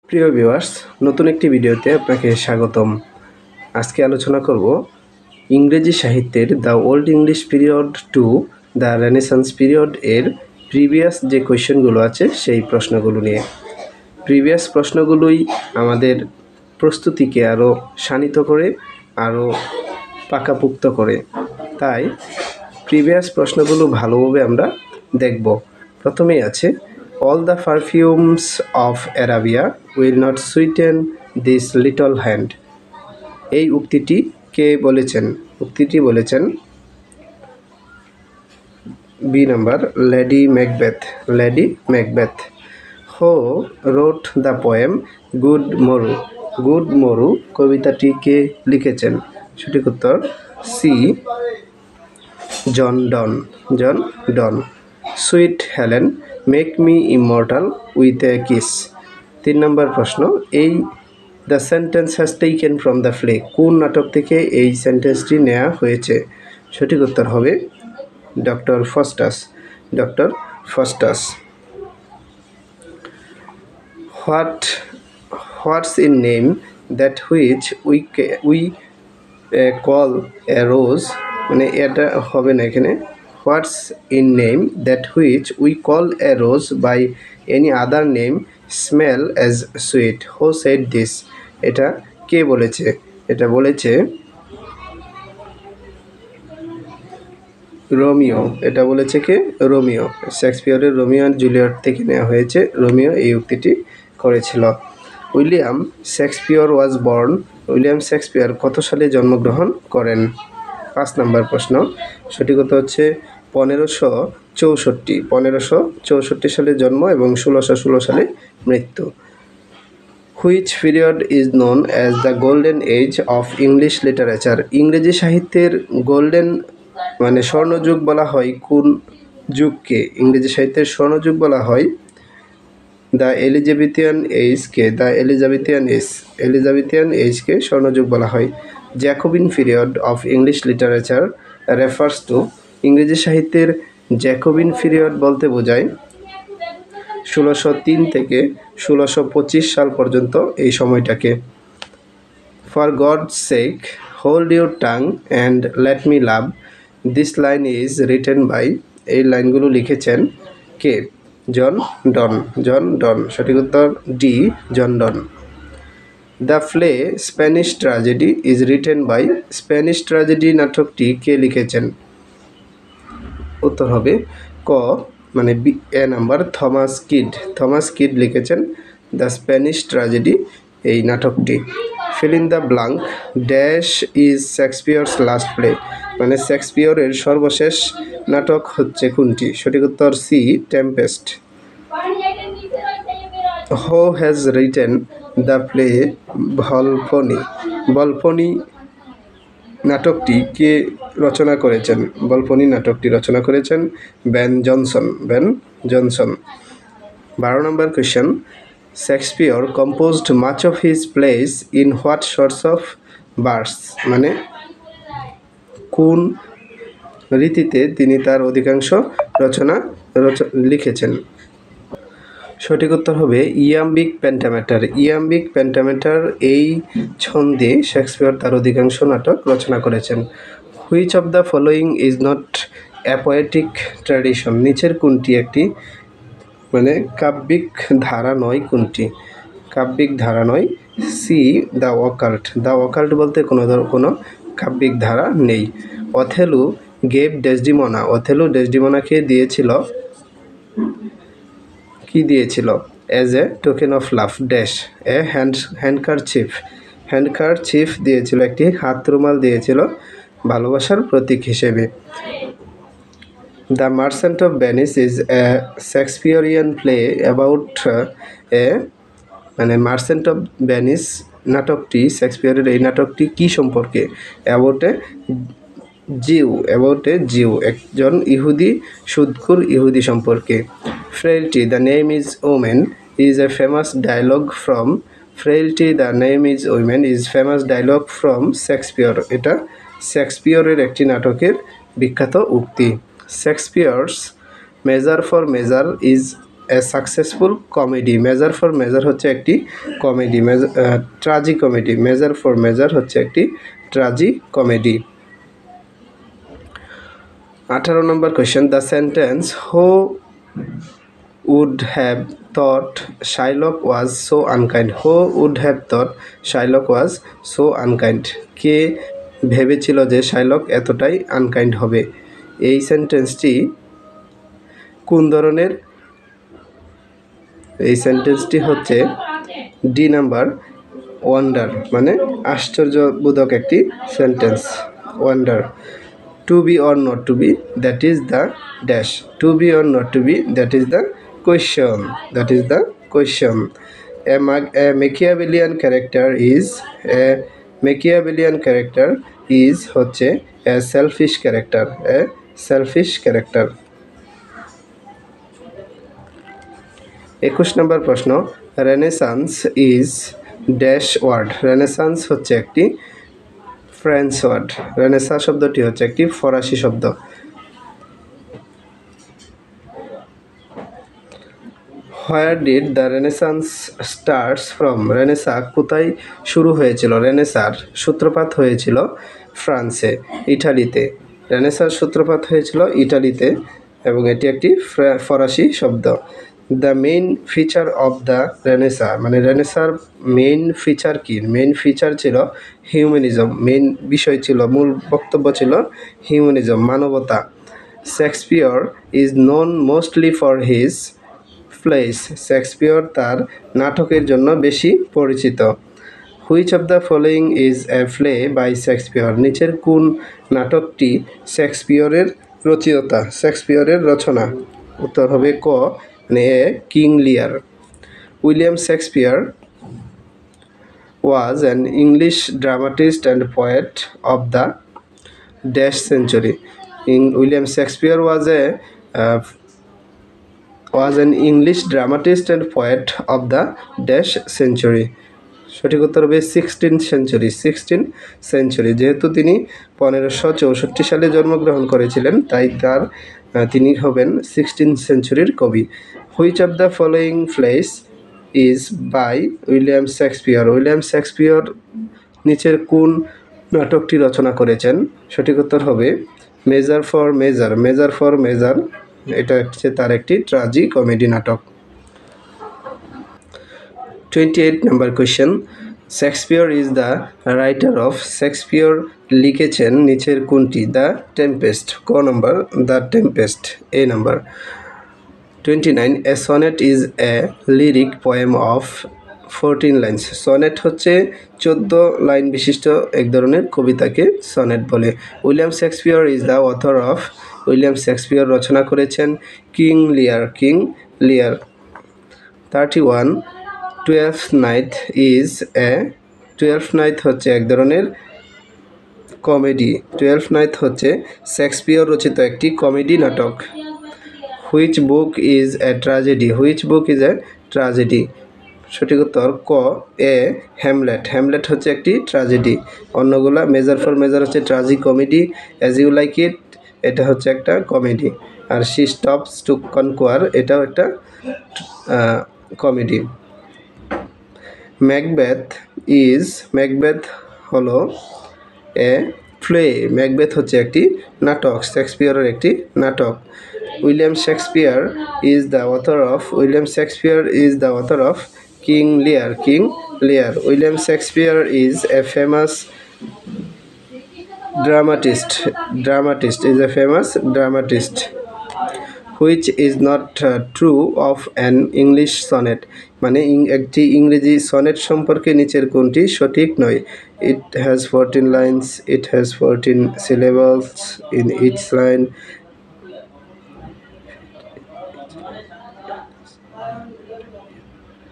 প্রিয় ভিউয়ার্স, নতুন একটি ভিডিওতে আপনাকে স্বাগতম। আজকে আলোচনা করব ইংরেজি সাহিত্যের the old English period to the renaissance period এর প্রিভিয়াস যে কোয়েশ্চেনগুলো আছে সেই প্রশ্নগুলো নিয়ে। প্রিভিয়াস প্রশ্নগুলোই আমাদের প্রস্তুতিকে আরও শানিত করে, আরও পাকাপুক্ত করে। তাই প্রিভিয়াস প্রশ্নগুলো ভালোভাবে আমরা দেখব। প্রথমেই আছে, all the perfumes of Arabia will not sweeten this little hand. এই উক্তিটি কে বলেছেন? উক্তিটি বলেছেন B number, lady Macbeth. Lady Macbeth. Who wrote the poem good morrow. Good morrow কবিতাটি কে লিখেছেন? সঠিক উত্তর C, John Donne. John Donne. Sweet Helen make me immortal with a kiss. 3 number প্রশ্ন, এই the sentence has taken from the play. কোন নাটক থেকে এই সেন্টেন্সটি নেওয়া হয়েছে? সঠিক উত্তর হবে doctor Faustus. Doctor Faustus. What's in name that which we call a rose, মানে এটা হবে না এখানে। What's in name that which we call a rose by any other name smell as sweet. Who said this. এটা কে বলেছে? এটা বলেছে রোমিও। এটা বলেছে কে? রোমিও। শেক্সপিয়রের রোমিও অ্যান্ড জুলিয়েট থেকে নেওয়া হয়েছে। রোমিও এই উক্তিটি করেছিল। William Shakespeare was born. William Shakespeare কত সালে জন্মগ্রহণ করেন? 5 নম্বর প্রশ্ন, সঠিক উত্তর হচ্ছে 1564। 1564 সালে জন্ম এবং 1616 সালে মৃত্যু। Which period is known as the golden age of English literature. ইংরেজি সাহিত্যের গোল্ডেন মানে স্বর্ণযুগ বলা হয় কোন যুগকে? ইংরেজি সাহিত্যের স্বর্ণযুগ বলা হয় দ্য এলিজাবেথিয়ান এজকে। The Elizabethan age. এলিজাবেথিয়ান এজকে স্বর্ণযুগ বলা হয়। Jacobean period of English literature refers to. ইংরেজি সাহিত্যের জ্যাকোবিন পিরিয়ড বলতে বোঝায় 1603 থেকে 1625 সাল পর্যন্ত এই সময়টাকে। For God's sake hold your tongue and let me love. This line is written by. এই লাইনগুলো লিখেছেন কে? জন ডন। John Donne. সঠিক উত্তর D, John Donne. The play Spanish tragedy is written by. Spanish tragedy নাটকটি কে লিখেছেন? উত্তর হবে ক, মানে B, A number, Thomas Kyd. Thomas Kyd লিখেছেন দ্য স্প্যানিশ ট্র্যাজেডি এই নাটকটি। Fill in the blank dash is Shakespeare's last play. মানে শেক্সপিয়রের সর্বশেষ নাটক হচ্ছে কোনটি? সঠিক উত্তর C, Tempest. Who has written the play Volpone. Volpone নাটকটি কে রচনা করেছেন? ভলফনি নাটকটি রচনা করেছেন Ben Jonson. Ben Jonson. 12 number question, Shakespeare composed much of his place in what sorts of verse. মানে কোন রীতিতে তিনি তার অধিকাংশ রচনা লিখেছেন? সঠিক উত্তর হবে ইয়াম্বিক পেন্টামেটার। ইয়াম্বিক পেন্টামেটার এই ছন্দে শেক্সপিয়র তার অধিকাংশ নাটক রচনা করেছেন। Which of the following is not a poetic tradition. নিচের কোনটি একটি মানে কাব্যিক ধারা নয়? কোনটি কাব্যিক ধারা নয়? C, the occult. The occult বলতে কোনো কাব্যিক ধারা নেই। Othello gave Desdemona. অথেলো ডেসডিমোনাকে দিয়েছিল কি দিয়েছিল? As a token of love dash a handkerchief. Handkerchief দিয়েছিল, একটি হাত রুমাল দিয়েছিল ভালোবাসার প্রতীক হিসেবে। The merchant of Venice is a Shakespearean play about a, মানে মার্চেন্ট অফ ভেনিস নাটকটি, শেক্সপিয়রের এই নাটকটি কি সম্পর্কে? About a Jew. About a জিউ, একজন ইহুদি, সুদখোর ইহুদি সম্পর্কে। Frailty the name is woman is a famous dialogue from. Frailty the name is woman is famous dialogue from Shakespeare. এটা শেক্সপিয়রের একটি নাটকের বিখ্যাত উক্তি। Shakespeare's measure for measure is a successful comedy. Measure for measure হচ্ছে একটি comedy, tragicomedy. Measure for measure হচ্ছে একটি ট্রাজি কমেডি। 18 নম্বর question, the sentence who would have thought Shylock was so unkind. Who would have thought Shylock was so unkind. কে ভেবেছিল যে Shylock এতটাই unkind হবে? এই সেন্টেন্সটি কোন ধরনের? এই সেন্টেন্সটি হচ্ছে ডি নাম্বার, ওয়ান্ডার, মানে আশ্চর্যবোধক একটি sentence. Wonder. To be or not to be, that is the dash. To be or not to be, that is the question. That is the question. A Machiavellian character is, a Machiavellian character is হচ্ছে a selfish character, a selfish character. 21 নম্বর প্রশ্ন, renaissance is dash word. Renaissance হচ্ছে একটি French word. Renaissance শব্দটি হচ্ছে একটি ফরাসি শব্দ। Where did the renaissance starts from. Renaissance কোথায় শুরু হয়েছিল? রেনেসার সূত্রপাত হয়েছিল ফ্রান্সে, ইটালিতে। রেনেসার সূত্রপাত হয়েছিল ইটালিতে এবং এটি একটি ফরাসি শব্দ। The main feature of the renaissance, মানে রেনেসার মেইন ফিচার কি? মেইন ফিচার ছিল হিউম্যানিজম। মেইন বিষয় ছিল, মূল বক্তব্য ছিল হিউম্যানিজম, মানবতা। Shakespeare is known mostly for his plays. Shakespeare তার নাটকের জন্য বেশি পরিচিত। Which of the following is a play by Shakespeare. নিচের কোন নাটকটি শেক্সপিয়রের রচয়িতা, শেক্সপিয়রের রচনা? উত্তর হবে ক, মানে এ, কিং লিয়ার। William Shakespeare was an English dramatist and poet of the dash century. William Shakespeare was an English dramatist and poet of the dash century. সঠিক উত্তর হবে 16th century, 16th century। যেহেতু তিনি 1564 সালে জন্মগ্রহণ করেছিলেন, তাই তিনি হবেন 16th centuryর কবি। Which of the following plays is by William Shakespeare. William Shakespeare নিচের কোন নাটকটি রচনা করেছেন? সঠিক উত্তর হবে Measure for Measure. Measure for Measure, এটা হচ্ছে তার একটি ট্রাজি কমেডি নাটক। 28 number question, Shakespeare is the writer of. Shakespeare লিখেছেন নিচের কোনটি? The Tempest. ক number, the Tempest. A number. 29, a sonnet is a lyric poem of 14 lines. Sonnet হচ্ছে 14 লাইন বিশিষ্ট এক ধরনের কবিতাকে সনেট বলে। William Shakespeare is the author of. William Shakespeare রচনা করেছেন King Lear, King Lear. 31, Twelfth Night is a. Twelfth Night হচ্ছে এক ধরনের কমেডি। টুয়েলভ নাইট হচ্ছে শেক্সপিয়র রচিত একটি কমেডি নাটক। Which book is a tragedy. Which book is a tragedy. সঠিক উত্তর ক, এ, হ্যামলেট। হ্যামলেট হচ্ছে একটি ট্র্যাজেডি। অন্যগুলা মেজার ফর মেজার হচ্ছে tragicomedy. As You Like It, এটা হচ্ছে একটা কমেডি। আর শি স্টপস টু কনকোয়ার, এটাও একটা কমেডি। ম্যাকবেথ ইজ, ম্যাকবেথ হলো এ প্লে। ম্যাকবেথ হচ্ছে একটি নাটক, শেক্সপিয়রের একটি নাটক। William Shakespeare is the author of. William Shakespeare is the author of king Lear, King লিয়ার। William Shakespeare is a famous dramatist. Dramatist is a famous dramatist. Which is not true of an English sonnet. মানে একটি ইংরেজি sonnet সম্পর্কে নিচের কোনটি সঠিক নয়? It has 14 lines. It has 14 syllables in each line.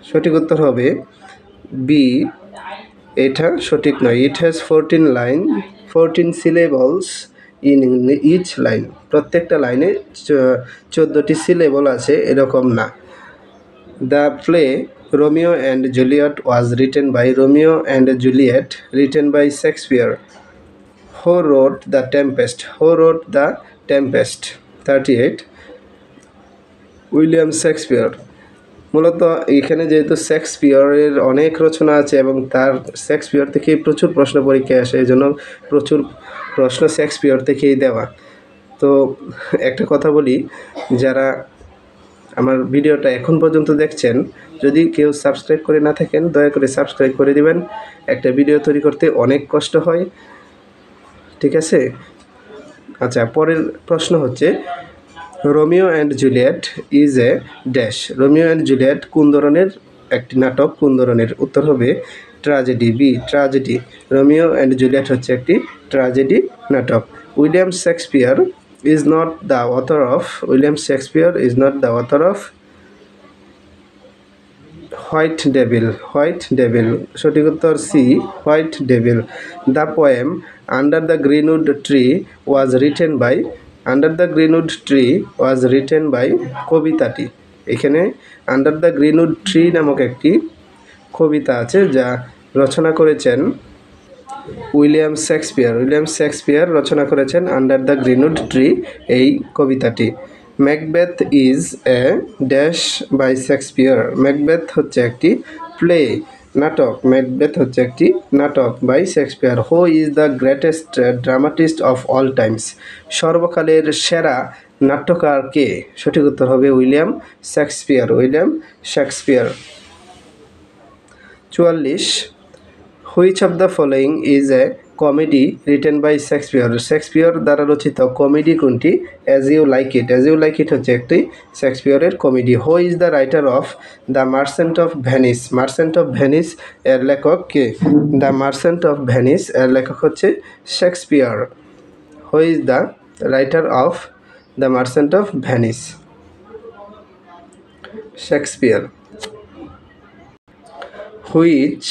সঠিক উত্তর হবে বি, এটা সঠিক নয়। It has 14 line, 14 syllables in each line. প্রত্যেকটা লাইনে 14টি সিলেবল আছে, এরকম না। The play Romeo and Juliet was written by. Romeo and Juliet written by Shakespeare. Who wrote the Tempest. Who wrote the Tempest. 38, William Shakespeare মূলত এখানে যেহেতু শেক্সপিয়রের অনেক রচনা আছে এবং তার শেক্সপিয়র থেকে প্রচুর প্রশ্ন পরীক্ষায় আসে, এই জন্য প্রচুর প্রশ্ন শেক্সপিয়র থেকেই দেওয়া। তো একটা কথা বলি, যারা আমার ভিডিওটা এখন পর্যন্ত দেখছেন, যদি কেউ সাবস্ক্রাইব করে না থাকেন দয়া করে সাবস্ক্রাইব করে দিবেন। একটা ভিডিও তৈরি করতে অনেক কষ্ট হয়, ঠিক আছে? আচ্ছা, পরের প্রশ্ন হচ্ছে Romeo and Juliet is a dash. Romeo and Juliet কোন ধরনের একটি নাটক, কোন ধরনের? উত্তর হবে tragedy, B tragedy. Romeo and Juliet হচ্ছে একটি ট্র্যাজেডি নাটক। William Shakespeare is not the author of William Shakespeare is not the author of White Devil. White Devil সঠিক উত্তর C, White Devil. The poem under the greenwood tree was written by, under the greenwood tree was written by, কবিতাটি, এখানে under the greenwood tree নামক একটি কবিতা আছে যা রচনা করেছেন উইলিয়াম শেক্সপিয়ার। উইলিয়াম শেক্সপিয়ার রচনা করেছেন আন্ডার দ্য গ্রিনউড ট্রি এই কবিতাটি। Macbeth is a dash by Shakespeare. Macbeth হচ্ছে একটি প্লে, নাটক। ম্যাকবেথ হচ্ছে একটি নাটক by Shakespeare. Who is the greatest dramatist of all times. সর্বকালের সেরা নাট্যকার কে? সঠিক উত্তর হবে William Shakespeare, William Shakespeare. 44, which of the following is a comedy written by Shakespeare. Shakespeare দ্বারা রচিত কমেডি কোনটি? As You Like It. As You Like It হচ্ছে একটি শেক্সপিয়রের comedy. Who is the writer of the merchant of Venice. Merchant of Venice এর লেখক কে? The merchant of Venice এর লেখক হচ্ছে Shakespeare. Who is the writer of the merchant of Venice? Shakespeare. Which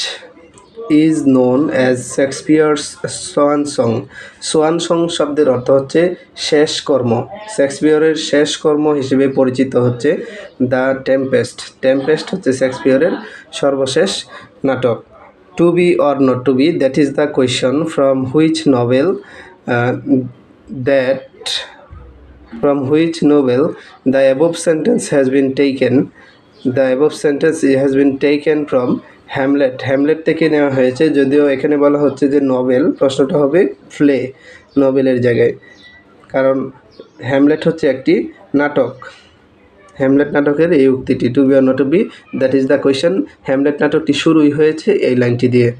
is known as Shakespeare's swan song. Swan song শব্দের অর্থ হচ্ছে শেষ কর্ম। শেক্সপিয়রের শেষ কর্ম হিসেবে পরিচিত হচ্ছে দ্য টেম্পেস্ট। টেম্পেস্ট হচ্ছে শেক্সপিয়রের সর্বশেষ নাটক। To be or not to be, that is the question from which novel from which novel the above sentence has been taken. The above sentence has been taken from Hamlet. Hamlet থেকে নেওয়া হয়েছে, যদিও এখানে বলা হচ্ছে যে novel, প্রশ্নটা হবে প্লে, নোবেলের জায়গায়, কারণ হ্যামলেট হচ্ছে একটি নাটক। হ্যামলেট নাটকের এই উক্তিটি, to be or not to be, that is the question. Hamlet নাটকটি শুরুই হয়েছে এই লাইনটি দিয়ে।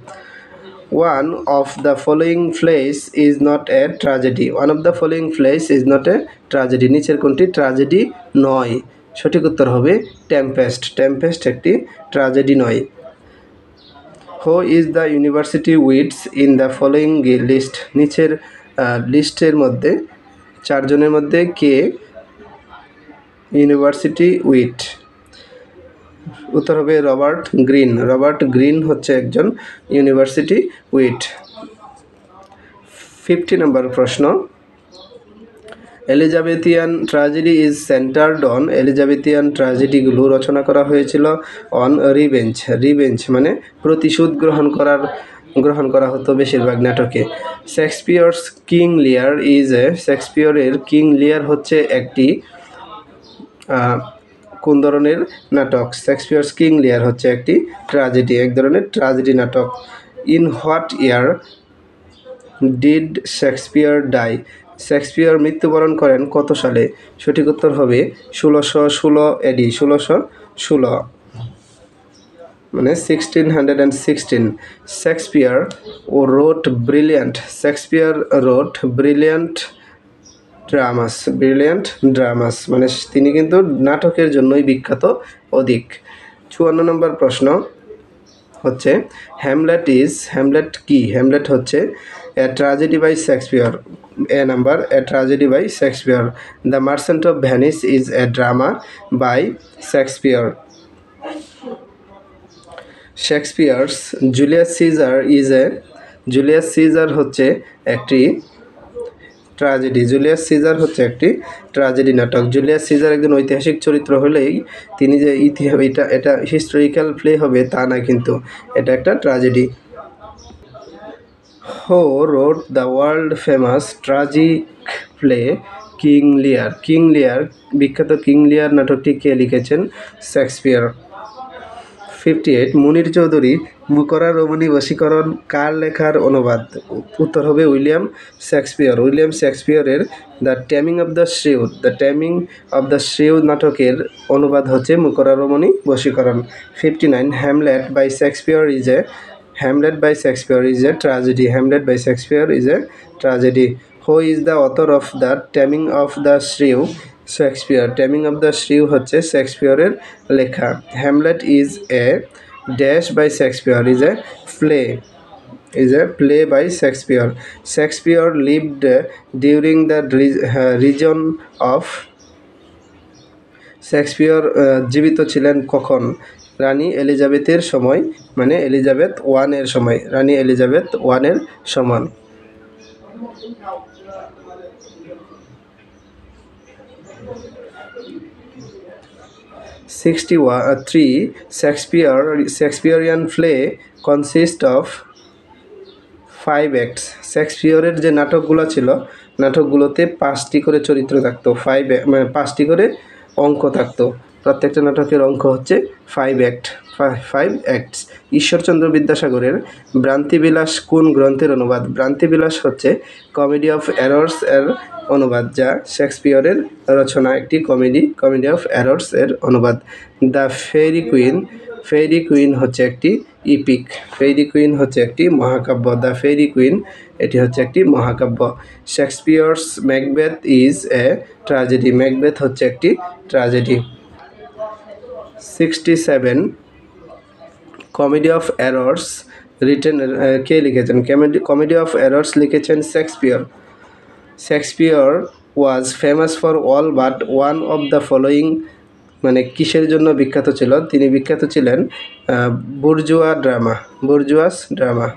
One of the following plays is not a tragedy. One of the following plays is not a tragedy. নিচের কোনটি ট্র্যাজেডি নয়? সঠিক উত্তর হবে টেম্পেস্ট। টেম্পেস্ট একটি ট্র্যাজেডি নয়। Who is the university wits in the following list? নিচের লিস্টের মধ্যে চারজনের মধ্যে কে ইউনিভার্সিটি উইট? উত্তর হবে রবার্ট গ্রিন। রবার্ট গ্রিন হচ্ছে একজন ইউনিভার্সিটি উইট। 50 নম্বর প্রশ্ন, Elizabethan tragedy is centred on. Elizabethan ট্র্যাজেডিগুলো রচনা করা হয়েছিল অন রিভেঞ্জ। রিভেঞ্জ মানে প্রতিশোধ গ্রহণ করা হতো বেশিরভাগ নাটকে। শেক্সপিয়র্স কিং লিয়ার ইজ এ। শেক্সপিয়রের কিং লিয়ার হচ্ছে একটি কোন ধরনের নাটক? শেক্সপিয়র্স কিং লিয়ার হচ্ছে একটি ট্র্যাজেডি, এক ধরনের ট্র্যাজেডি নাটক। In what year did Shakespeare die. Shakespeare মৃত্যুবরণ করেন কত সালে? সঠিক উত্তর হবে 1616 এডি। 1616 মানে 1616। Shakespeare wrote brilliant. Shakespeare wrote brilliant dramas মানে তিনি কিন্তু নাটকের জন্যই বিখ্যাত অধিক। 54 নম্বর প্রশ্ন হচ্ছে হ্যামলেট কি? হ্যামলেট হচ্ছে a tragedy by Shakespeare. A number, a tragedy by Shakespeare. The merchant of Venice is a drama by Shakespeare. Shakespeare's Julius Caesar হচ্ছে একটি ট্র্যাজেডি। জুলিয়াস সিজার হচ্ছে একটি ট্র্যাজেডি নাটক। জুলিয়াস সিজার একজন ঐতিহাসিক চরিত্র হলেই তিনি যে এটা হিস্টোরিক্যাল প্লে হবে তা না, কিন্তু এটা একটা ট্র্যাজেডি। হো wrote the world famous tragic play king Lear. King লিয়ার, বিখ্যাত কিং লিয়ার নাটকটি কে লিখেছেন? শেক্সপিয়র। 58 মুনির চৌধুরী মুকরা রমণী বশীকরণ কার লেখার অনুবাদ? উত্তর হবে উইলিয়াম শেক্সপিয়র। উইলিয়াম শেক্সপিয়রের the Taming of the Shrew নাটকের অনুবাদ হচ্ছে মুকরা রমণী বশীকরণ। 59 Hamlet by Shakespeare is a tragedy. Hamlet by Shakespeare is a tragedy. Who is the author of the Taming of the Shrew? Shakespeare. Taming of the Shrew হচ্ছে শেক্সপিয়রের লেখা। Hamlet is a dash by Shakespeare is a play by Shakespeare. Shakespeare lived during the region of Shakespeare জীবিত ছিলেন কখন? রানী এলিজাবেথের সময়, মানে Elizabeth ওয়ানের সময়, রানী এলিজাবেথ ওয়ানের সমান। 63 Shakespearean play consist of 5 acts. শেক্সপিয়রের যে নাটকগুলো ছিল, নাটকগুলোতে 5টি করে চরিত্র থাকতো, 5টি করে অঙ্ক থাকতো। প্রত্যেকটা নাটকের অঙ্ক হচ্ছে 5 acts। ঈশ্বরচন্দ্র বিদ্যাসাগরের ভ্রান্তিবিলাস কোন গ্রন্থের অনুবাদ? ভ্রান্তিবিলাস হচ্ছে কমেডি অফ এরর্স এর অনুবাদ, যা শেক্সপিয়রের রচনা, একটি কমেডি অফ এরর্স এর অনুবাদ। দ্য ফেরি কুইন হচ্ছে একটি ইপিক। ফেরি কুইন হচ্ছে একটি মহাকাব্য। দ্য ফেরি কুইন, এটি হচ্ছে একটি মহাকাব্য। Shakespeare's Macbeth is a tragedy. Macbeth হচ্ছে একটি tragedy. 67 Comedy of Errors written কে লিখেছেন? কমেডি অফ এরর্স লিখেছেন Shakespeare. Shakespeare was famous for all but one of the following, মানে কিসের জন্য বিখ্যাত ছিল? তিনি বিখ্যাত ছিলেন বুর্জুয়াস ড্রামা,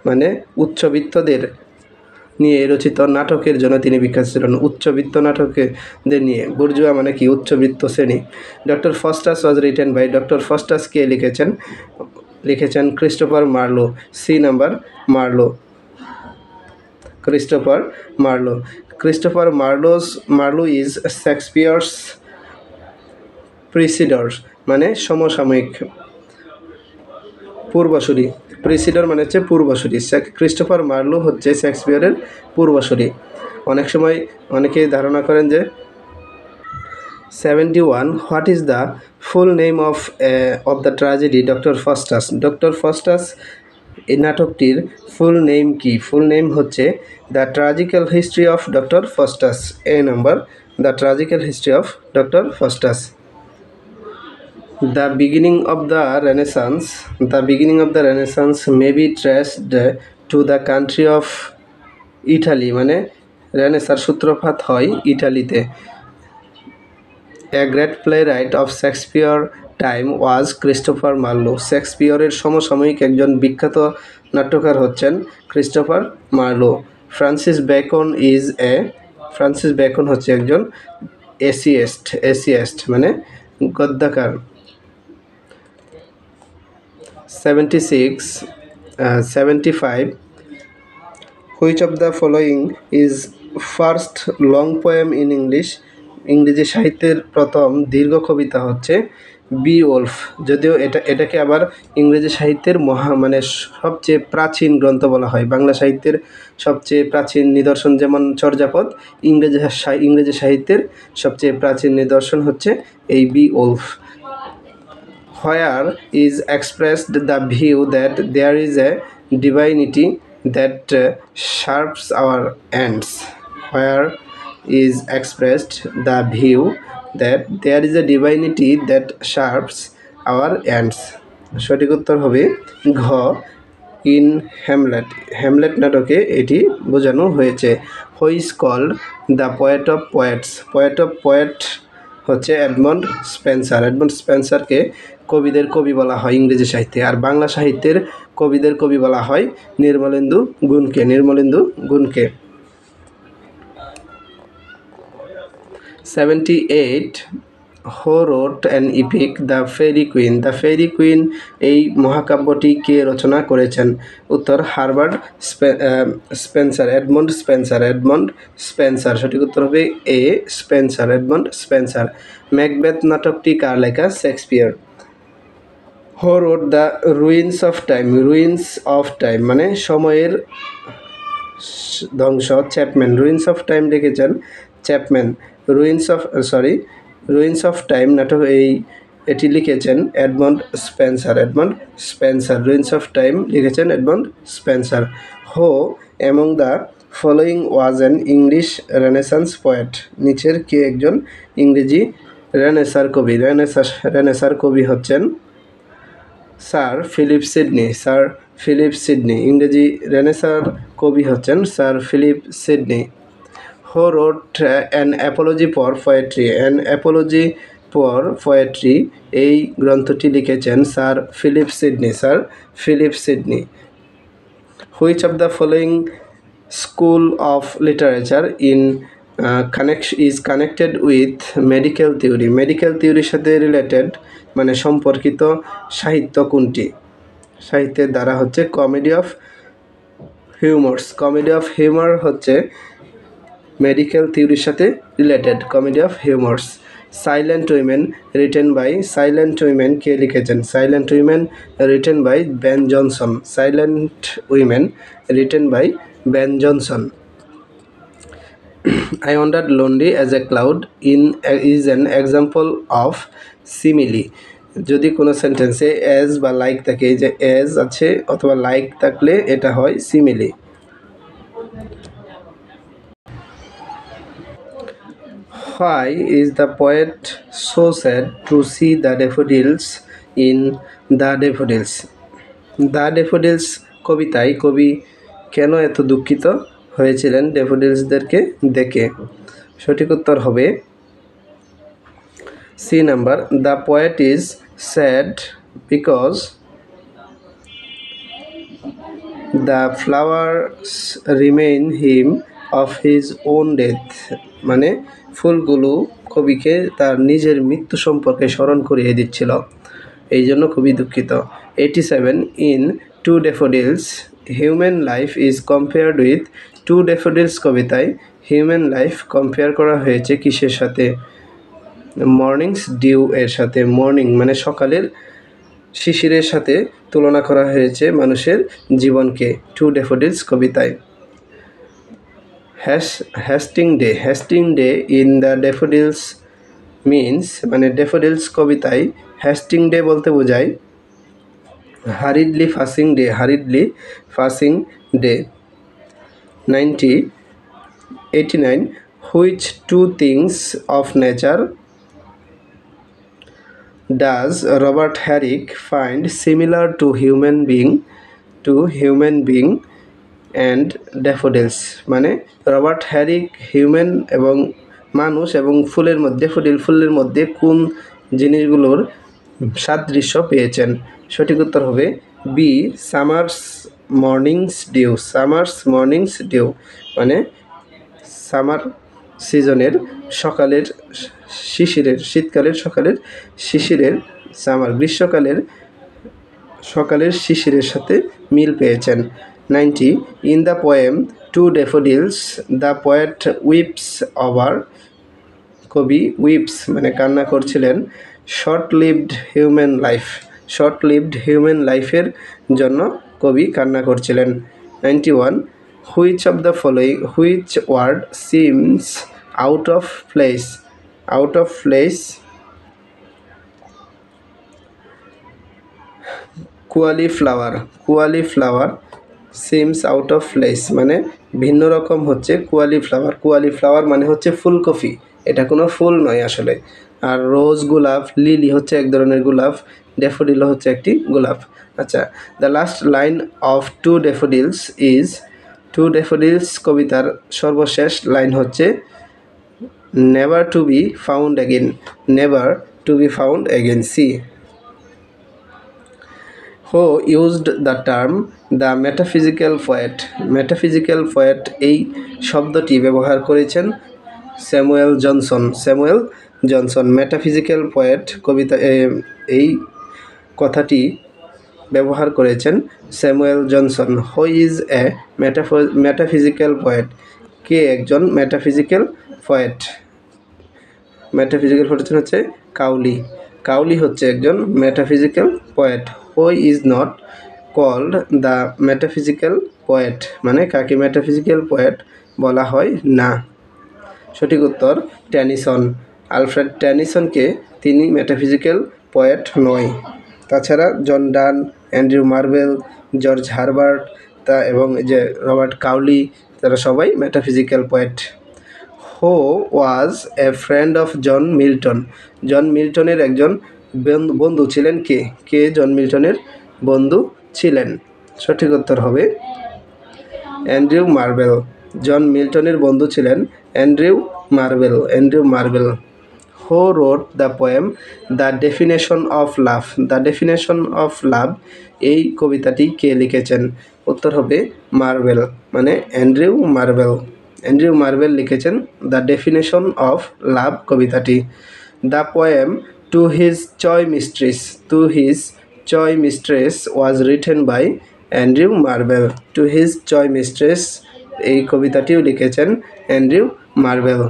মানে উচ্চবিত্তদের নিয়ে রচিত নাটকের জন্য তিনি বিখ্যাত ছিলেন। উচ্চবিত্ত নাটকদের নিয়ে, বুর্জুয়া মানে কি? উচ্চবিত্ত শ্রেণী। Doctor Faustus was written by, Doctor Faustus কে লিখেছেন Christopher Marlowe. C number Marlowe, Christopher Marlowe is Shakespeare's predecessor, মানে সমসাময়িক, পূর্বসূরি। প্রিসিডর মানে হচ্ছে পূর্বসূরি। ক্রিস্টোফার মার্লো হচ্ছে শেক্সপিয়রের পূর্বসূরি। অনেক সময় অনেকেই ধারণা করেন যে 71 what is the full name of the tragedy doctor Faustus? Doctor Faustus এই নাটকটির ফুল নেম কি? ফুল নেম হচ্ছে the ট্র্যাজিক্যাল history of doctor Faustus. A number, the ট্র্যাজিক্যাল history of doctor Faustus. The beginning of the Renaissance may be traced to the country of Italy, মানে রেনেসার সূত্রপাত হয় ইটালিতে। A great playwright of Shakespeare time was Christopher Marlowe. শেক্সপিয়রের সমসাময়িক একজন বিখ্যাত নাট্যকার হচ্ছেন Christopher Marlowe. Francis Bacon হচ্ছে একজন এসিয়েস্ট, মানে গদ্যকার। 75 which of the following is first long poem in English? ইংরেজি সাহিত্যের প্রথম দীর্ঘ কবিতা হচ্ছে বিওলফ। যদিও এটাকে আবার ইংরেজি সাহিত্যের মানে সবচেয়ে প্রাচীন গ্রন্থ বলা হয়। বাংলা সাহিত্যের সবচেয়ে প্রাচীন নিদর্শন যেমন চর্যাপদ, ইংরেজি সাহিত্যের সবচেয়ে প্রাচীন নিদর্শন হচ্ছে এই Beowulf. Where is expressed the view that there is a divinity that sharps our ends? Where is expressed the view that there is a divinity that sharps our ends? সঠিক উত্তর হবে ঘ, ইন হ্যামলেট নাটকে এটি বোঝানো হয়েছে। Who is called the poet of poet হচ্ছে Edmund স্পেন্সারকে কবিদের কবি বলা হয় ইংরেজি সাহিত্যে। আর বাংলা সাহিত্যের কবিদের কবি বলা হয় নির্মলেন্দু গুণকে। 78 who wrote an epic the Faerie Queene? এই মহাকাব্যটি কে রচনা করেছেন? উত্তর হারবার্ট স্পেন্সার, এডমন্ড স্পেন্সার। সঠিক উত্তর হবে এ, এডমন্ড স্পেন্সার। ম্যাকবেথ নাটকটি কার লেখা? Shakespeare. Who wrote the ruins of time, ruins of time মানে সময়ের ধ্বংস। চ্যাপম্যান, রুইন্স অফ টাইম লিখেছেন চ্যাপম্যান। রুইন্স অফ টাইম নাটক এটি লিখেছেন Edmund Spenser. Edmund Spenser ruins of time লিখেছেন Edmund Spenser. Who among the following was an English renaissance poet, নিচের কে একজন ইংরেজি রেনেসার কবি। রেনেসার কবি হচ্ছেন sir Philip Sidney. Sir Philip Sidney, ইংরেজি রেনেসার কবি হচ্ছেন sir Philip Sidney. Who রোট an Apology for Poetry, An Apology for Poetry এই গ্রন্থটি লিখেছেন Sir Philip Sidney. Sir Philip Sidney. Which of the following school of literature is connected with medical theory, medical থিওরির সাথে related মানে সম্পর্কিত সাহিত্য কোনটি? সাহিত্যের দ্বারা হচ্ছে Comedy of Humours. Comedy of Humour হচ্ছে মেডিকেল থিওরির সাথে related, Comedy of Humours. Silent Women written by, Silent Women কে লিখেছেন? Silent Women written by Ben Jonson. Silent Women written by Ben Jonson. I wandered lonely as a cloud is an example of simile. যদি কোনো সেন্টেন্সে as বা like থাকে, এই যে as আছে অথবা লাইক থাকলে এটা হয় simile. Why is the poet so sad to see the daffodils in the daffodils? The daffodils কবিতায় কবি কেন এত দুঃখিত হয়েছিলেন ড্যাফোডিলসদেরকে দেখে? সঠিক উত্তর হবে C number. The poet is sad because the flowers remind him of his own death, মানে ফুলগুলো কবিকে তার নিজের মৃত্যু সম্পর্কে স্মরণ করিয়ে দিচ্ছিল, এই জন্য খুবই দুঃখিত। 87 in to daffodils human life is compared with, to daffodils কবিতায় হিউম্যান লাইফ কম্পেয়ার করা হয়েছে কিসের সাথে? মর্নিংস ডিউ এর সাথে। মর্নিং মানে সকালের শিশিরের সাথে তুলনা করা হয়েছে মানুষের জীবনকে টু ড্যাফোডিলস কবিতায়। Hasting day, hasting day in the Daffodils means মানে ড্যাফোডিলস কবিতায় হ্যাস্টিং ডে বলতে বোঝায় hurriedly passing day, hurriedly passing day. 89 which two things of nature does Robert Herrick find similar to human being and daffodils, মানে Robert Herrick human এবং মানুষ এবং ফুলের মধ্যে ফুলের মধ্যে কোন জিনিসগুলোর সাদৃশ্য পেয়েছেন? সঠিক উত্তর হবে B summer's morning's dew. Summer's morning's dew মানে সামার সিজনের সকালের শিশিরের, শীতকালের সকালের শিশিরের, সামার গ্রীষ্মকালের সকালের শিশিরের সাথে মিল পেয়েছেন। 90 in the poem To Daffodils the poet weeps over, কবি উইপস মানে কান্না করছিলেন short lived human life, short lived human লাইফের জন্য কবি কান্না করছিলেন। 91 which of the following, which word seems out of place, out of place cauliflower, cauliflower seems out of place মানে ভিন্ন রকম হচ্ছে কোয়ালিফ্লাওয়ার। কোয়ালিফ্লাওয়ার মানে হচ্ছে ফুলকপি, এটা কোনো ফুল নয় আসলে। আর রোজ গোলাপ, লিলি হচ্ছে এক ধরনের গোলাপ, ড্যাফোডিল হচ্ছে একটি গোলাপ। আচ্ছা, the last line of To Daffodils is, To Daffodils কবিতার সর্বশেষ লাইন হচ্ছে never to be found again, never to be found again. C. Who used the term the metaphysical poet, metaphysical poet এই শব্দটি ব্যবহার করেছেন Samuel Johnson, Samuel Johnson. Metaphysical poet কবিতা এই কথাটি ব্যবহার করেছেন Samuel Johnson. Who is a metaphysical poet, কে একজন মেটাফিজিক্যাল পোয়েট? মেটাফিজিক্যাল পোয়েট হচ্ছে কাউলি, কাউলি হচ্ছে একজন metaphysical poet. Who is not called the metaphysical poet, মানে কাকে মেটাফিজিক্যাল পোয়েট বলা হয় না। সঠিক উত্তর টেনিসন। আলফ্রেড টেনিসনকে তিনি মেটাফিজিক্যাল পোয়েট নয়। তাছাড়া John Donne, Andrew Marvell, George Herbert এবং যে রবার্ট কাউলি, তারা সবাই metaphysical poet. Who was a friend of John Milton. John মিল্টনের একজন বন্ধু ছিলেন কে? কে জন মিল্টনের বন্ধু ছিলেন? সঠিক উত্তর হবে অ্যান্ড্রু মার্ভেল। জন মিল্টনের বন্ধু ছিলেন Andrew Marvell. Andrew Marvell. Who wrote the poem the definition of love. The definition of love, এই কবিতাটি কে লিখেছেন? উত্তর হবে মার্ভেল, মানে অ্যান্ড্রু মার্ভেল। অ্যান্ড্রু মার্ভেল লিখেছেন দ্য ডেফিনেশন অফ লাভ কবিতাটি। The poem to his coy mistress. To his coy mistress was written by Andrew Marvell. To his coy mistress, এই কবিতাটিও লিখেছেন Andrew Marvell.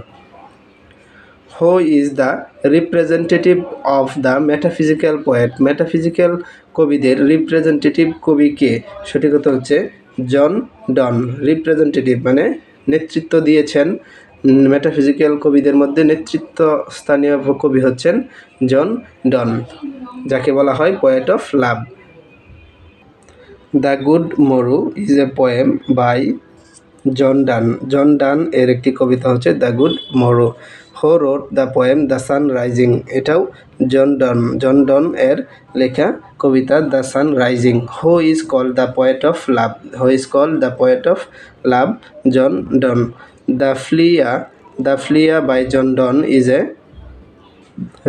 Who is the representative of the metaphysical poet. Metaphysical কবিদের representative কবি কে? সঠিক উত্তর হচ্ছে জন ডন। Representative মানে নেতৃত্ব দিয়েছেন। মেটাফিজিক্যাল কবিদের মধ্যে নেতৃত্ব স্থানীয় কবি হচ্ছেন জন ডন, যাকে বলা হয় poet of love. The Good Morrow is a poem by John Donne. John Donne এর একটি কবিতা হচ্ছে the Good Morrow. Who wrote the poem the Sun Rising, এটাও জন ডন। জন ডন এর লেখা কবিতা the Sun Rising. Who is called the poet of love. Who is called the poet of love, John Donne. The Flea, the Flea by John Donne is a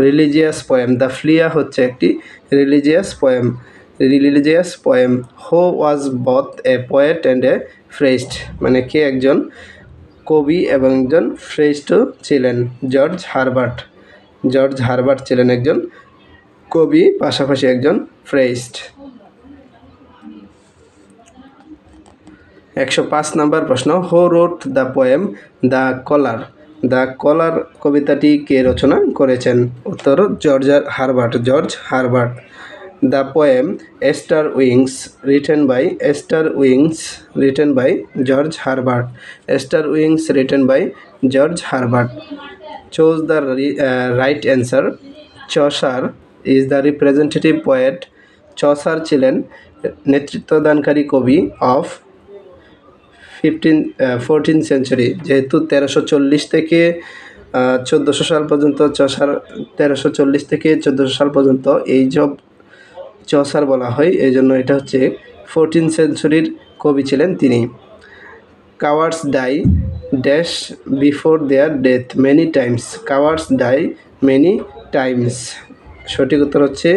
religious poem. The Flea হচ্ছে একটি religious poem. Religious poem. Who was both a poet and a priest, মানে কে একজন কবি এবং একজন প্রেস্টও ছিলেন? George Herbert. George Herbert ছিলেন একজন কবি, পাশাপাশি একজন প্রেস্ট। 105 নম্বর প্রশ্ন। Who wrote the poem the Collar. The Collar কবিতাটি কে রচনা করেছেন? উত্তর George Herbert. George Herbert. The poem Easter Wings written by Easter Wings written by George Herbert. Easter Wings written by George Herbert. Choose the right answer. Chaucer is the representative poet. Chaucer ছিলেন নেতৃত্বদানকারী কবি of 14th century. যেহেতু 1340 থেকে 1400 সাল পর্যন্ত Chaucer, 1340 থেকে 1400 সাল পর্যন্ত এই সব চসার বলা হয়, এই জন্য এটা হচ্ছে 14th সেঞ্চুরির কবি ছিলেন তিনি। Cowards die dash before their death many times. Cowards die many times, সঠিক উত্তর হচ্ছে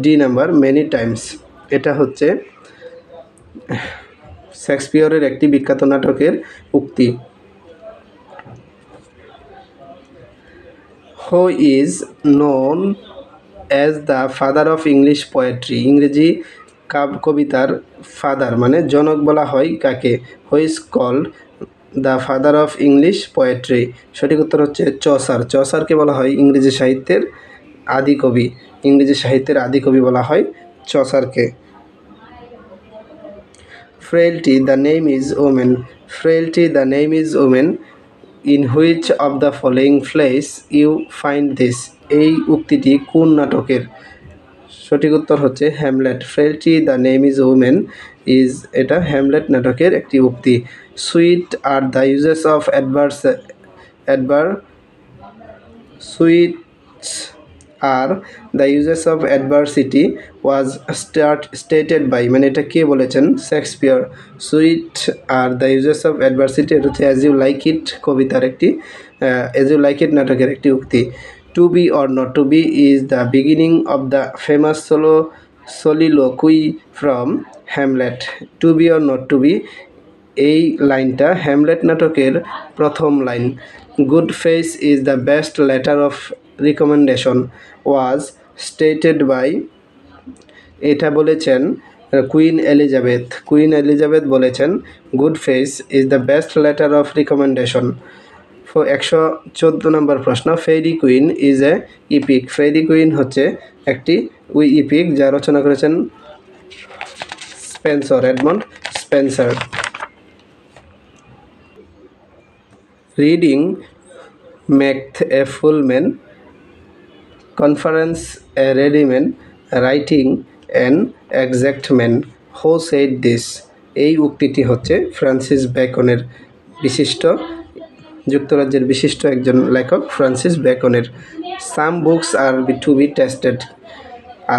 ডি নাম্বার, মেনি টাইমস। এটা হচ্ছে শেক্সপিয়রের একটি বিখ্যাত নাটকের উক্তি। Who is known as the father of English poetry. ইংরেজি কবিতার ফাদার মানে জনক বলা হয় কাকে? Who is called the father of English poetry. সঠিক উত্তর হচ্ছে চসার। চসারকে বলা হয় ইংরেজি সাহিত্যের আদি কবি। ইংরেজি সাহিত্যের আদি কবি বলা হয় চসারকে। Frailty, the name is woman. Frailty, the name is woman. In which of the following plays you find this? এই উক্তিটি কোন নাটকের? সঠিক উত্তর হচ্ছে Hamlet. Frailty the name is woman is, এটা হ্যামলেট নাটকের একটি উক্তি। Sweet are the uses of sweets are the uses of adversity was stated by, মানে এটা কে বলেছেন? Shakespeare. Sweet are the uses of adversity, এটা হচ্ছে অ্যাজ ইউ লাইক ইট কবিতার একটি, অ্যাজ ইউ লাইক ইট নাটকের একটি উক্তি। To be or not to be is the beginning of the famous soliloquy from Hamlet. To be or not to be, এই লাইনটা Hamlet নাটকের প্রথম লাইন। Good face is the best letter of recommendation was stated by, এটা বলেছেন queen Elizabeth. Queen Elizabeth বলেছেন good face is the best letter of recommendation 114 number প্রশ্ন, fairy queen is a epic. Fairy queen হচ্ছে একটি epic যা রচনা করেছেন Spenser, Edmund Spenser. Reading maketh a full man, conference a ready man, writing an exact man, who said this. এই উক্তিটি হচ্ছে Francis বেকনের, বিশিষ্ট যুক্তরাজ্যের বিশিষ্ট একজন লেখক ফ্রান্সিস বেকনের। Some books are to be tasted,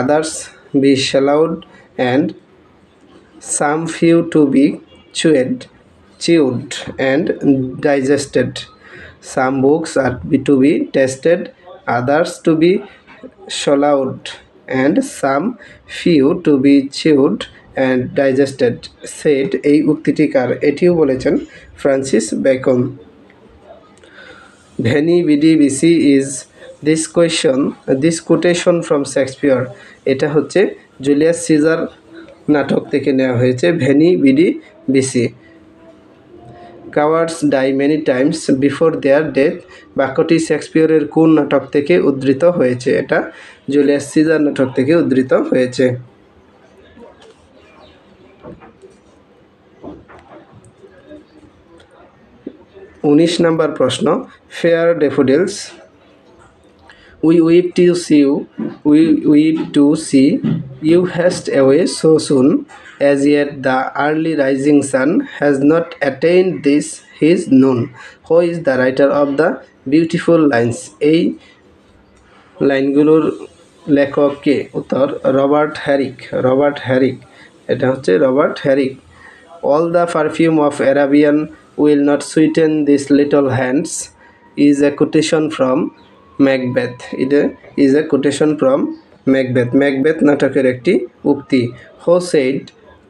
others be swallowed and some few to be chewed and digested. Some books are to be tested, others to be swallowed, and some few to be chewed and digested. said এই উক্তিটি কার? এটিও বলেছেন Francis Bacon. Veni vidi vici is this quotation from Shakespeare. এটা হচ্ছে Julius Caesar নাটক থেকে নেওয়া হয়েছে, veni vidi vici. Cowards die many times before their death, বাক্যটি শেক্সপিয়রের কোন নাটক থেকে উদ্ধৃত হয়েছে? এটা জুলিয়াস সিজার নাটক থেকে উদ্ধৃত হয়েছে। 19 নম্বর প্রশ্ন, fair daffodils. We weep to see you haste away so soon, as yet the early rising sun has not attained this his noon. Who is the writer of the beautiful lines? এই লাইনগুলোর লেখক কে? উত্তর Robert হ্যারিক। Robert হ্যারিক, এটা হচ্ছে Robert হ্যারিক। All the perfume of Arabian will not sweeten these little hands is a quotation from Macbeth. এটা is a quotation from Macbeth, Macbeth নাটকের একটি উক্তি। Who said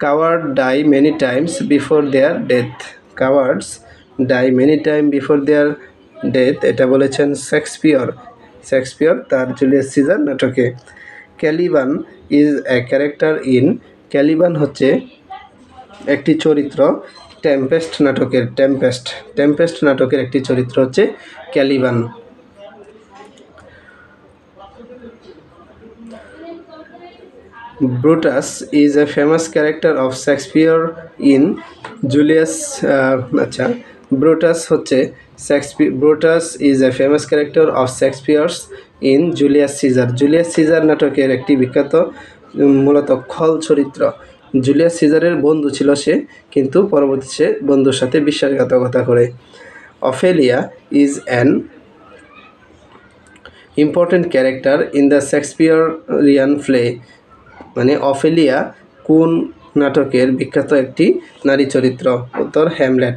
coward die many times before their death, cowards die many time before their death, এটা বলেছেন Shakespeare. Shakespeare তার Julius Caesar নাটকে। Caliban is a character in, Caliban হচ্ছে একটি চরিত্র টেম্পেস্ট নাটকের, টেম্পেস্ট নাটকের একটি চরিত্র হচ্ছে Caliban. Brutus is a famous character of Shakespeare in Julius Brutus হচ্ছে Brutus is a famous character of Shakespeare's in Julius Caesar. Julius Caesar নাটকের একটি বিখ্যাত মূলত খল চরিত্র। জুলিয়াস সিজারের বন্ধু ছিল সে, কিন্তু পরবর্তীতে সে বন্ধুর সাথে বিশ্বাসঘাতকতা করে। Ophelia is an important character in the Shakespearean play, মানে অফেলিয়া কোন নাটকের বিখ্যাত একটি নারী চরিত্র? উত্তর হ্যামলেট।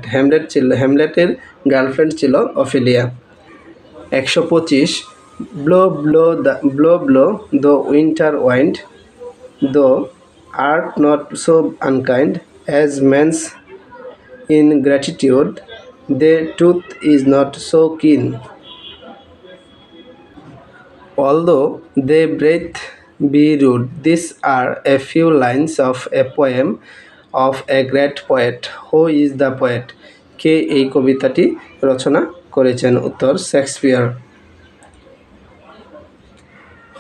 হ্যামলেটের গার্লফ্রেন্ড ছিল Ophelia. 125 blow the winter wind, though art not so unkind as man's ingratitude, their tooth is not so keen. Although they breath be rude, these are a few lines of a poem of a great poet. Who is the poet? কে এই কবিতাটি রচনা করেছেন? উত্তর Shakespeare.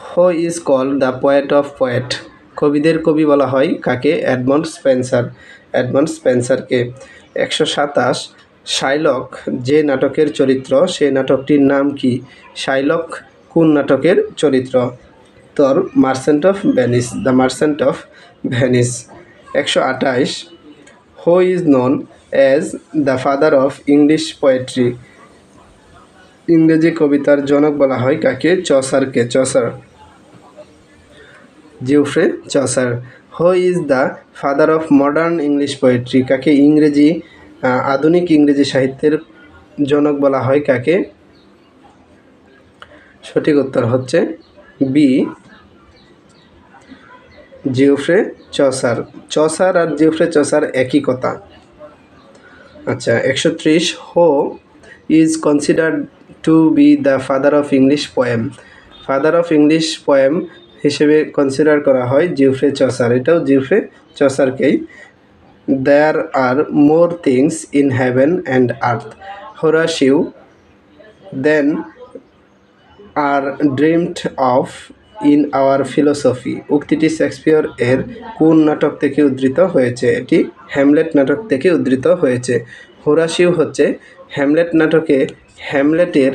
Who is called the poet of poet? কবিদের কবি বলা হয় কাকে? Edmund Spenser, Edmund স্পেন্সারকে। 127 শাইলক যে নাটকের চরিত্র, সেই নাটকটির নাম কি? শাইলক কোন নাটকের চরিত্র? উত্তর Merchant of Venice, the merchant of Venice. 128 who is known as the father of English poetry, ইংরেজি কবিতার জনক বলা হয় কাকে? চসারকে, Chaucer, Geoffrey Chaucer. Who is the father of modern English poetry, কাকে ইংরেজি আধুনিক ইংরেজি সাহিত্যের জনক বলা হয় কাকে? সঠিক উত্তর হচ্ছে বি, জিওফ্রে চসার। চসার আর জিওফ্রে চসার একই কথা। আচ্ছা, 130 who is considered to be the father of English poem, father of English poem হিসেবে কনসিডার করা হয় জিওফ্রে চসার, এটাও জিওফ্রে চসারকেই। There are more things in heaven and earth, Horatio than are dreamed of in our philosophy. উক্তিটি Shakespeare এর কোন নাটক থেকে উদ্ধৃত হয়েছে? এটি হ্যামলেট নাটক থেকে উদ্ধৃত হয়েছে। হোরাসিও হচ্ছে হ্যামলেট নাটকে হ্যামলেটের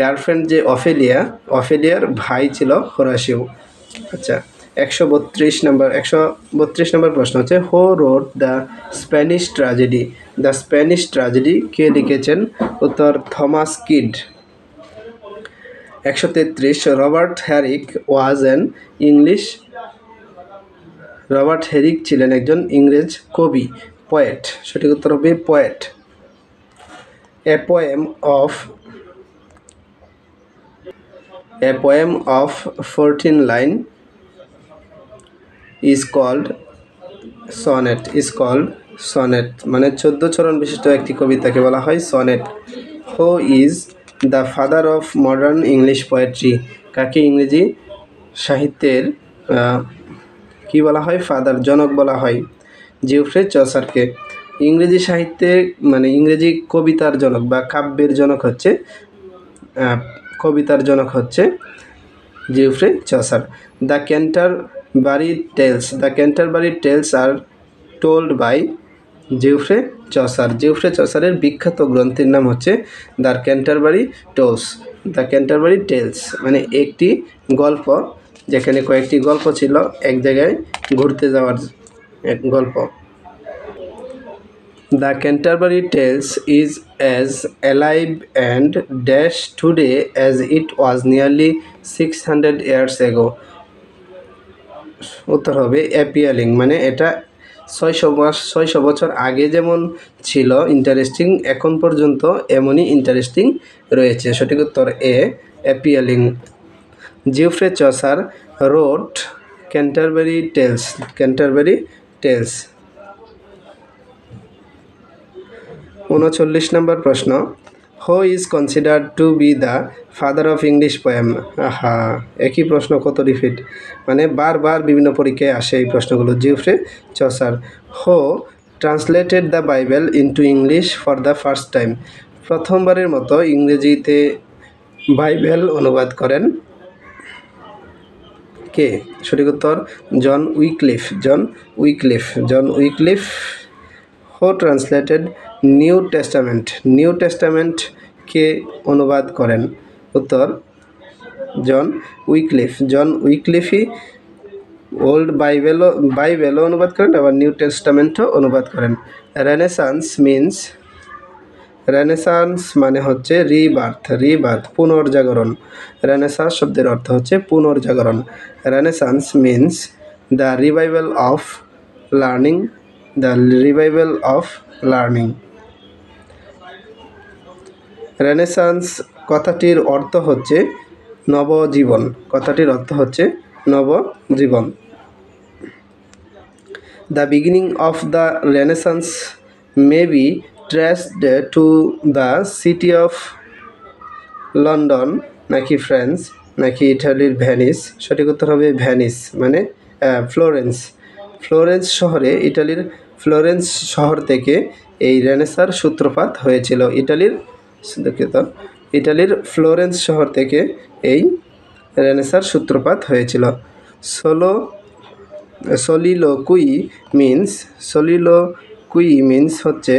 গার্লফ্রেন্ড যে অফেলিয়া, অফেলিয়ার ভাই ছিল হোরাসিও। আচ্ছা, 132 নম্বর প্রশ্ন হচ্ছে who wrote the Spanish Tragedy? The Spanish Tragedy কে লিখেছেন? উত্তর Thomas Kyd. 133 Robert Herrick was an English. Robert Herrick ছিলেন একজন ইংরেজ কবি, পোয়েট। সঠিক উত্তর হবে poet. A poem of 14 line is called sonnet মানে 14 চরণ বিশিষ্ট একটি কবিতাকে বলা হয় sonnet. Who is the father of modern English poetry? কাকে ইংরেজি সাহিত্যের কি বলা হয়? ফাদার, জনক বলা হয়। জিওফ্রে চসারকে। ইংরেজি সাহিত্যে মানে ইংরেজি কবিতার জনক বা কাব্যের জনক হচ্ছে Geoffrey Chaucer. The Canterbury Tales are told by Geoffrey Chaucer. Geoffrey চসারের বিখ্যাত গ্রন্থের নাম হচ্ছে দ্য ক্যান্টারবারি টেলস, মানে একটি গল্প যেখানে কয়েকটি গল্প ছিল এক জায়গায় ঘুরতে যাওয়ার এক গল্প। The Canterbury Tales is as alive and dash today as it was nearly 600 years ago. উত্তর হবে অ্যাপিয়ালিং, মানে এটা 600 বছর আগে যেমন ছিল ইন্টারেস্টিং, এখন পর্যন্ত এমনই ইন্টারেস্টিং রয়েছে। সঠিক উত্তর A, appealing. Geoffrey Chaucer wrote Canterbury Tales. 39 number প্রশ্ন who is considered to be the father of English poem? একই প্রশ্ন কত রিপিট, মানে বারবার বিভিন্ন পরীক্ষায় আসে এই প্রশ্নগুলো। Geoffrey Chaucer. Who translated the Bible into English for the first time? প্রথমবারের মতো ইংরেজিতে বাইবেল অনুবাদ করেন কে? সঠিক উত্তর জন উইকলিফ। হু ট্রান্সলেটেড নিউ টেস্টামেন্ট কে অনুবাদ করেন? উত্তর জন উইকলিফই ওল্ড বাইবেলও অনুবাদ করেন, আবার নিউ টেস্টামেন্টও অনুবাদ করেন। রেনেসান্স মানে হচ্ছে রিবার্থ, পুনর্জাগরণ। রেনেসাঁস শব্দের অর্থ হচ্ছে পুনর্জাগরণ। Renaissance means the revival of learning. Renaissance কথাটির অর্থ হচ্ছে নবজীবন। The beginning of the renaissance may be traced to the city of London, নাকি ফ্রান্স, নাকি ইটালির ভেনিস? সঠিক উত্তর হবে ভেনিস, মানে ফ্লোরেন্স শহরে, ইটালির ফ্লোরেন্স শহর থেকে এই রেনেসাঁর সূত্রপাত হয়েছিল। ইটালির ফ্লোরেন্স শহর থেকে এই রেনেসাঁর সূত্রপাত হয়েছিল। সলিলোকুই মিন্স হচ্ছে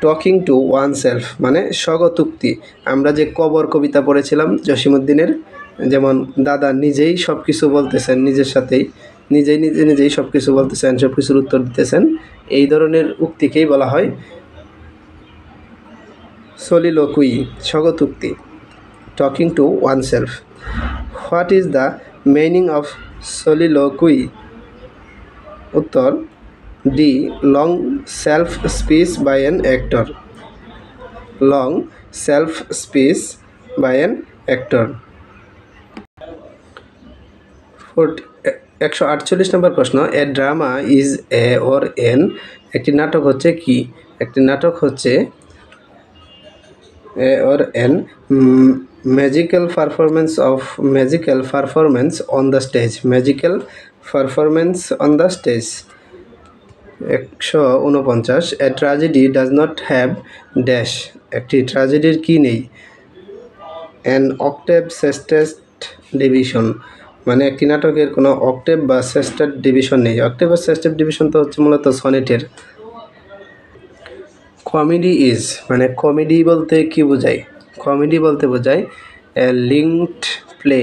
টকিং টু ওয়ানসেলফ, মানে স্বগতোক্তি। আমরা যে কবর কবিতা পড়েছিলাম জসিমউদ্দিনের, যেমন দাদা নিজেই সব কিছু বলতেছেন, নিজের সাথেই নিজেই সব কিছু বলতেছেন, সব কিছুর উত্তর দিতেছেন, এই ধরনের উক্তিকেই বলা হয় সলিলোকুই, স্বগতোক্তি, talking to oneself. What is the meaning of soliloquy? উত্তর D, long self speech by an actor. 148 number প্রশ্ন a drama is a or an? একটি নাটক হচ্ছে কি? একটি নাটক হচ্ছে a or an magical performance on the stage. 149 a tragedy does not have dash. একটি ট্র্যাজেডির কি নেই? অ্যান অক্টেভ সেস্টেট ডিভিশন, মানে একটি নাটকের কোনো অক্টেভ বা সেস্টেট ডিভিশন নেই। অক্টেভ বা সেস্টেট ডিভিশন তো হচ্ছে মূলত সনেটের। কমেডি ইজ, মানে কমেডি বলতে কি বোঝায়? কমেডি বলতে বোঝায় a linked play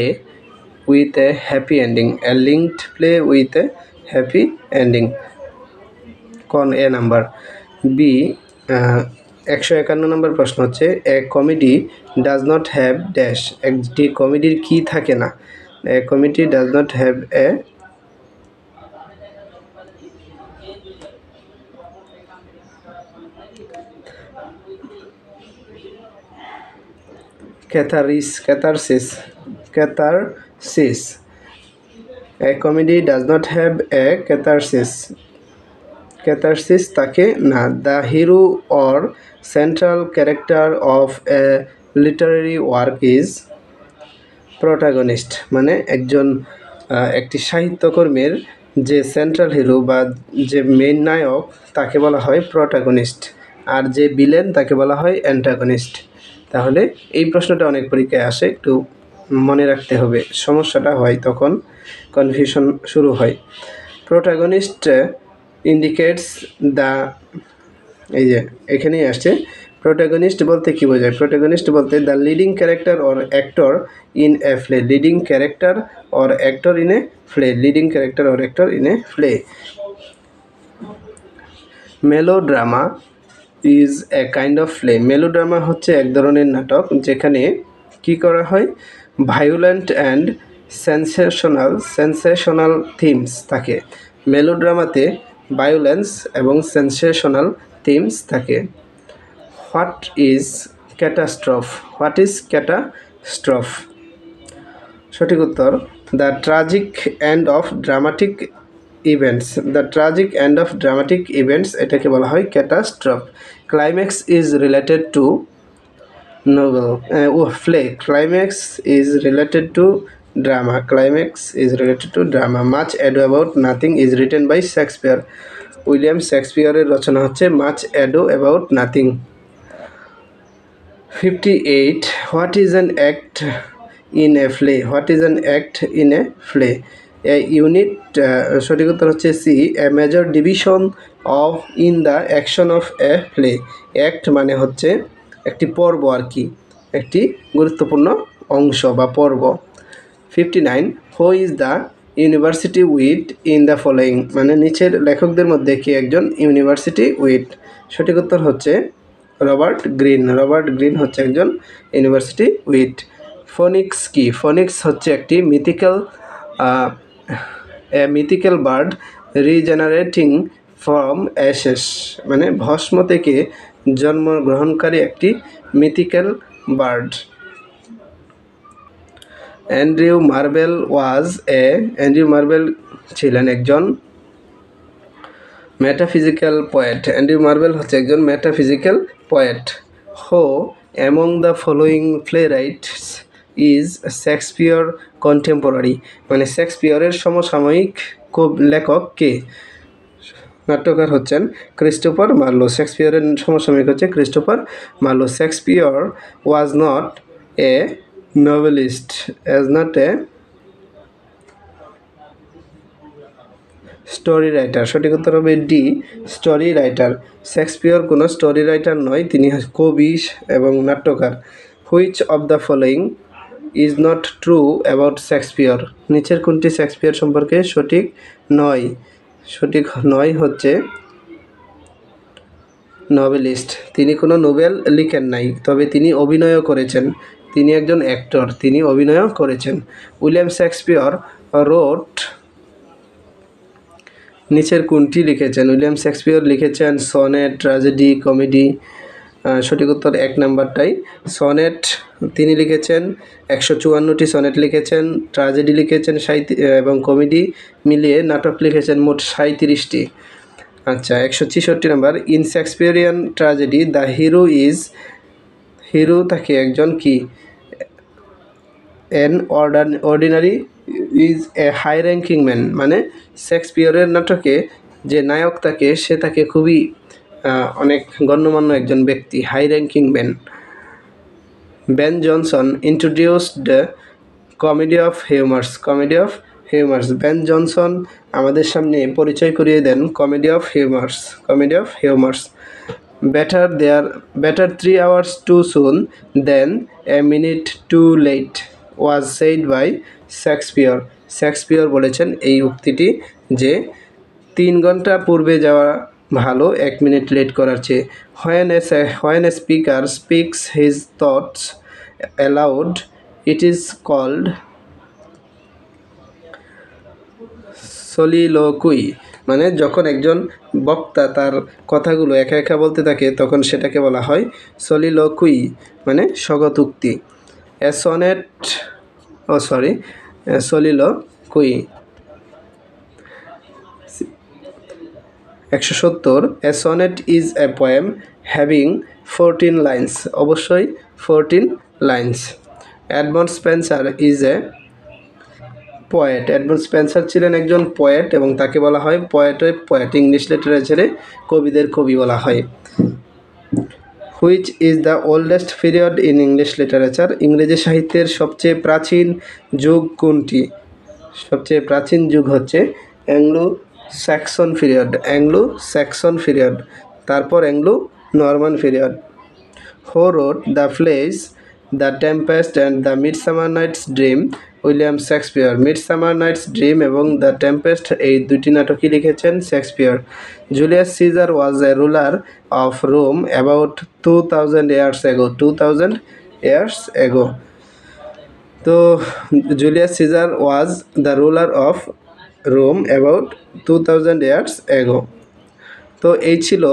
with a happy ending. A linked play with a happy ending. কোন এ নাম্বার। বি 151 নম্বর প্রশ্ন হচ্ছে a comedy does not have dash, একটি কমেডির কি থাকে না? A comedy does not have a catharsis. A comedy does not have a catharsis থাকে না। The hero or central character of a literary work is protagonist, মানে একটি সাহিত্যকর্মের যে সেন্ট্রাল হিরো বা যে মেইন নায়ক তাকে বলা হয় প্রোটাগনিস্ট, আর যে ভিলেন তাকে বলা হয় অ্যান্টাগনিস্ট। তাহলে এই প্রশ্নটা অনেক পরীক্ষায় আসে, একটু মনে রাখতে হবে, সমস্যাটা হয় তখন কনফিউশন শুরু হয়। প্রোটাগনিস্ট ইন্ডিকেটস দ্য, এই যে এখানেই আসছে প্রোটাগনিস্ট বলতে কি বোঝায়? প্রোটাগনিস্ট বলতে the leading character or actor in a play. Leading character or actor in a play. Leading character or actor in a play. Melodrama is a kind of play. Melodrama হচ্ছে এক ধরনের নাটক যেখানে কি করা হয়? ভায়োলেন্ট অ্যান্ড সেন্সেশনাল থিমস থাকে। মেলোড্রামাতে ভায়োলেন্স এবং সেন্সেশনাল থিমস থাকে। What is catastrophe? What is catastrophe? সঠিক উত্তর the tragic end of dramatic events. The tragic end of dramatic events এটাকে বলা হয় catastrophe. Climax is related to novel play. Climax is related to drama. Climax is related to drama. Much ado about nothing is written by Shakespeare. William শেক্সপিয়ারের রচনা হচ্ছে much ado about nothing. 58. What is an act in a play? What is an act in a play? A unit, সঠিক উত্তর হচ্ছে C, a major division of in the action of a play. Act মানে হচ্ছে একটি পর্ব আর কি, একটি গুরুত্বপূর্ণ অংশ বা পর্ব। 59. Who is the university wit in the following, মানে নিচের লেখকদের মধ্যে কি একজন ইউনিভার্সিটি উইট? সঠিক উত্তর হচ্ছে রবার্ট গ্রিন। রবার্ট গ্রিন হচ্ছে একজন ইউনিভার্সিটি উইট। ফোনিক্স কি? ফোনিক্স হচ্ছে একটি mythical bird regenerating from Ashes, মানে ভস্ম থেকে জন্মগ্রহণকারী একটি মিথিক্যাল বার্ড। অ্যান্ড্রিউ মার্বেল ছিলেন একজন মেটাফিজিক্যাল পোয়েট। অ্যান্ড্রিউ মার্বেল হচ্ছে একজন মেটাফিজিক্যাল পোয়েট। হো among the following play rights is Shakespeare contemporary, মানে শেক্সপিয়রের সমসাময়িক লেখক কে? নাট্যকার হচ্ছেন ক্রিস্টোফার মার্লো। শেক্সপিয়রের সমসাময়িক হচ্ছে Christopher Marlowe. Shakespeare was not a novelist, as not a story writer. সঠিক উত্তর হবে ডি, স্টোরি রাইটার। শেক্সপিয়র কোনো স্টোরি রাইটার নয়, তিনি কবি এবং নাট্যকার। Which of the following is not true about Shakespeare? নিচের কোনটি শেক্সপিয়র সম্পর্কে সঠিক নয়? সঠিক নয় হচ্ছে নভেলিস্ট। তিনি কোনো নোবেল লিখেন নাই, তবে তিনি অভিনয়ও করেছেন। তিনি একজন অ্যাক্টর, তিনি অভিনয়ও করেছেন। উইলিয়াম শেক্সপিয়র রোট, নিচের কোনটি লিখেছেন? উইলিয়াম শেক্সপিয়র লিখেছেন সনেট, ট্র্যাজেডি, কমেডি। সঠিক উত্তর এক নাম্বারটাই, সনেট তিনি লিখেছেন 154টি সনেট লিখেছেন, ট্র্যাজেডি লিখেছেন এবং কমেডি মিলিয়ে নাটক লিখেছেন মোট 37টি। আচ্ছা, 166 number, in Shakespearean tragedy the hero থাকে একজন কি? An ordinary is a high ranking man, মানে শেক্সপিয়রের নাটকে যে নায়ক থাকে সে থাকে খুবই অনেক গণ্যমান্য একজন ব্যক্তি, high ranking man. Ben Jonson introduced comedy of humours. Ben Jonson আমাদের সামনে পরিচয় করিয়ে দেন comedy of humours. Better 3 hours too soon than a minute too late was said by Shakespeare বলেছেন এই উক্তিটি যে 3 ঘন্টা পূর্বে যাওয়া ভালো 1 মিনিট লেট করার চেয়ে। When a speaker speaks his thoughts aloud, it is called soliloquy। মানে যখন একজন বক্তা তার কথাগুলো একা একা বলতে থাকে তখন সেটাকে বলা হয় soliloquy, মানে স্বগতোক্তি। soliloquy। 170 A sonnet is a poem having 14 lines। অবশ্যই 14 lines। Edmond Spenser is a poet। Edmund Spencer ছিলেন একজন পোয়েট এবং তাকে বলা হয় পোয়েট। ইংলিশ লিটারেচারে কবিদের কবি বলা হয়। Which is the oldest period in English literature. ইংরেজি সাহিত্যের সবচেয়ে প্রাচীন যুগ কোনটি? সবচেয়ে প্রাচীন যুগ হচ্ছে অ্যাংলো স্যাক্সন পিরিয়ড, তারপর Anglo Norman period. Who wrote the plays the Tempest and the Midsummer Night's Dream? William Shakespeare. Midsummer Night's Dream এবং দ্য টেম্পেস্ট এই দুটি নাটকই লিখেছেন Shakespeare. Julius Caesar was a ruler of Rome about 2000 years ago। 2000 years ago। তো Julius Caesar was the ruler of Rome about 2000 years ago। তো এই ছিল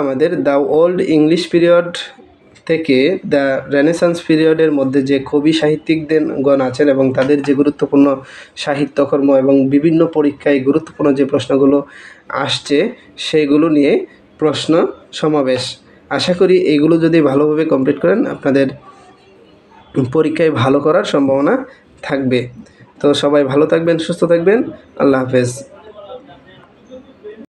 আমাদের দ্য ওল্ড ইংলিশ পিরিয়ড থেকে দ্য রেনেসান্স পিরিয়ডের মধ্যে যে কবি সাহিত্যিকগণ আছেন এবং তাদের যে গুরুত্বপূর্ণ সাহিত্যকর্ম এবং বিভিন্ন পরীক্ষায় গুরুত্বপূর্ণ যে প্রশ্নগুলো আসছে সেইগুলো নিয়ে প্রশ্ন সমাবেশ। আশা করি এইগুলো যদি ভালোভাবে কমপ্লিট করেন আপনাদের পরীক্ষায় ভালো করার সম্ভাবনা থাকবে। তো সবাই ভালো থাকবেন, সুস্থ থাকবেন। আল্লাহ হাফেজ।